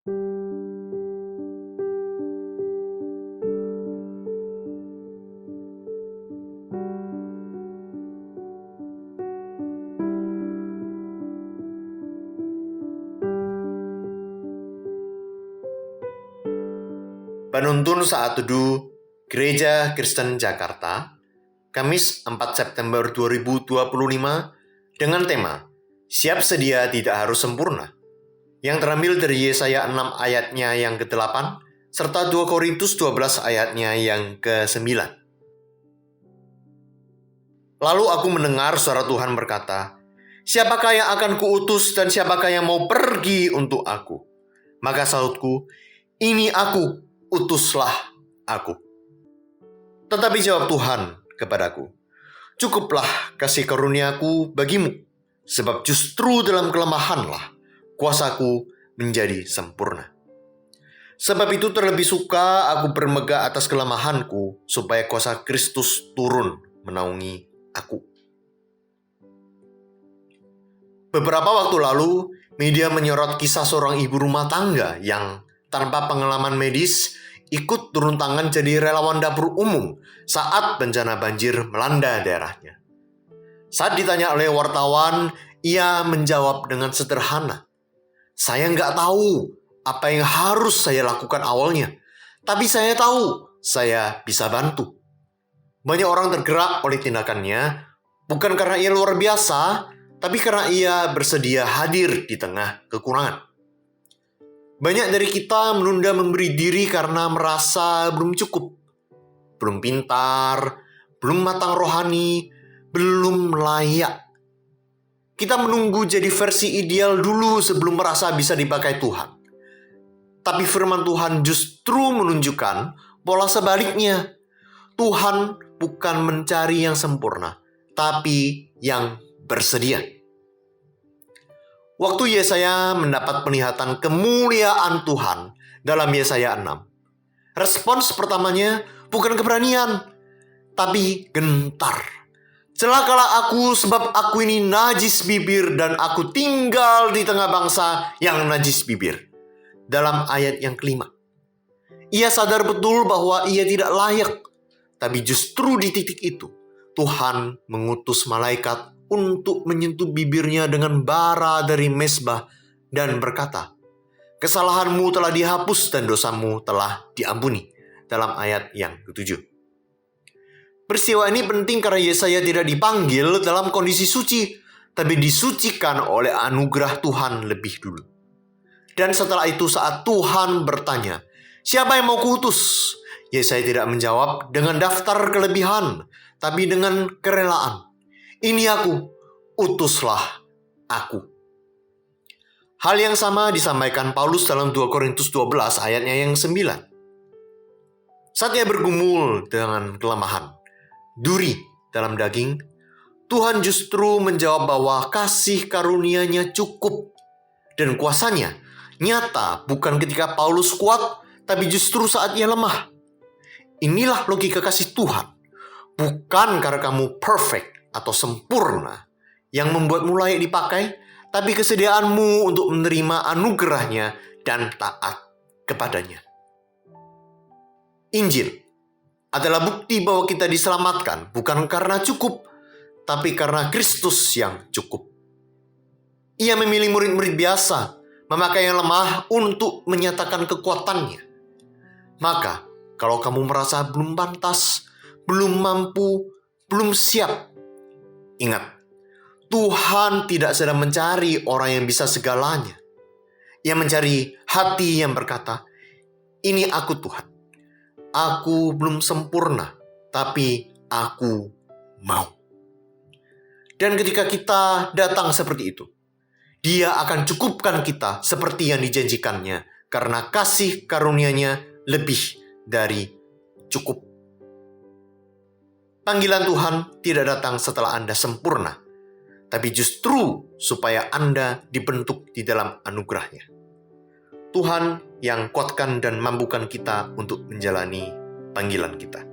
Penuntun Saat Teduh Gereja Kristen Jakarta, Kamis 4 September 2025 dengan tema Siap Sedia Tidak Harus Sempurna, yang terambil dari Yesaya 6 ayatnya yang ke-8 serta 2 Korintus 12 ayatnya yang ke-9. Lalu aku mendengar suara Tuhan berkata, "Siapakah yang akan kuutus dan siapakah yang mau pergi untuk aku?" Maka sahutku, "Ini aku, utuslah aku." Tetapi jawab Tuhan kepadaku, "Cukuplah kasih karuniaku bagimu, sebab justru dalam kelemahanlah kuasaku menjadi sempurna. Sebab itu terlebih suka aku bermegah atas kelemahanku, supaya kuasa Kristus turun menaungi aku." Beberapa waktu lalu, media menyorot kisah seorang ibu rumah tangga yang tanpa pengalaman medis ikut turun tangan jadi relawan dapur umum saat bencana banjir melanda daerahnya. Saat ditanya oleh wartawan, ia menjawab dengan sederhana, "Saya nggak tahu apa yang harus saya lakukan awalnya, tapi saya tahu saya bisa bantu." Banyak orang tergerak oleh tindakannya, bukan karena ia luar biasa, tapi karena ia bersedia hadir di tengah kekurangan. Banyak dari kita menunda memberi diri karena merasa belum cukup, belum pintar, belum matang rohani, belum layak. Kita menunggu jadi versi ideal dulu sebelum merasa bisa dipakai Tuhan. Tapi firman Tuhan justru menunjukkan pola sebaliknya. Tuhan bukan mencari yang sempurna, tapi yang bersedia. Waktu Yesaya mendapat penglihatan kemuliaan Tuhan dalam Yesaya 6, respons pertamanya bukan keberanian, tapi gentar. "Celakalah aku, sebab aku ini najis bibir dan aku tinggal di tengah bangsa yang najis bibir." Dalam ayat yang kelima, ia sadar betul bahwa ia tidak layak, tapi justru di titik itu Tuhan mengutus malaikat untuk menyentuh bibirnya dengan bara dari mezbah dan berkata, "Kesalahanmu telah dihapus dan dosamu telah diampuni." Dalam ayat yang ke-7. Peristiwa ini penting karena Yesaya tidak dipanggil dalam kondisi suci, tapi disucikan oleh anugerah Tuhan lebih dulu. Dan setelah itu saat Tuhan bertanya, "Siapa yang mau kuutus?" Yesaya tidak menjawab dengan daftar kelebihan, tapi dengan kerelaan. "Ini aku, utuslah aku." Hal yang sama disampaikan Paulus dalam 2 Korintus 12 ayatnya yang 9. Saat ia bergumul dengan kelemahan, duri dalam daging, Tuhan justru menjawab bahwa kasih karunia-Nya cukup dan kuasanya nyata bukan ketika Paulus kuat, tapi justru saat ia lemah. Inilah logika kasih Tuhan. Bukan karena kamu perfect atau sempurna yang membuatmu layak dipakai, tapi kesediaanmu untuk menerima anugerahnya dan taat kepadanya. Injil adalah bukti bahwa kita diselamatkan bukan karena cukup, tapi karena Kristus yang cukup. Ia memilih murid-murid biasa, memakai yang lemah untuk menyatakan kekuatannya. Maka, kalau kamu merasa belum pantas, belum mampu, belum siap, ingat, Tuhan tidak sedang mencari orang yang bisa segalanya. Ia mencari hati yang berkata, "Ini aku Tuhan. Aku belum sempurna, tapi aku mau." Dan ketika kita datang seperti itu, Dia akan cukupkan kita seperti yang dijanjikannya, karena kasih karunia-Nya lebih dari cukup. Panggilan Tuhan tidak datang setelah Anda sempurna, tapi justru supaya Anda dibentuk di dalam anugerah-Nya. Tuhan yang kuatkan dan mampukan kita untuk menjalani panggilan kita.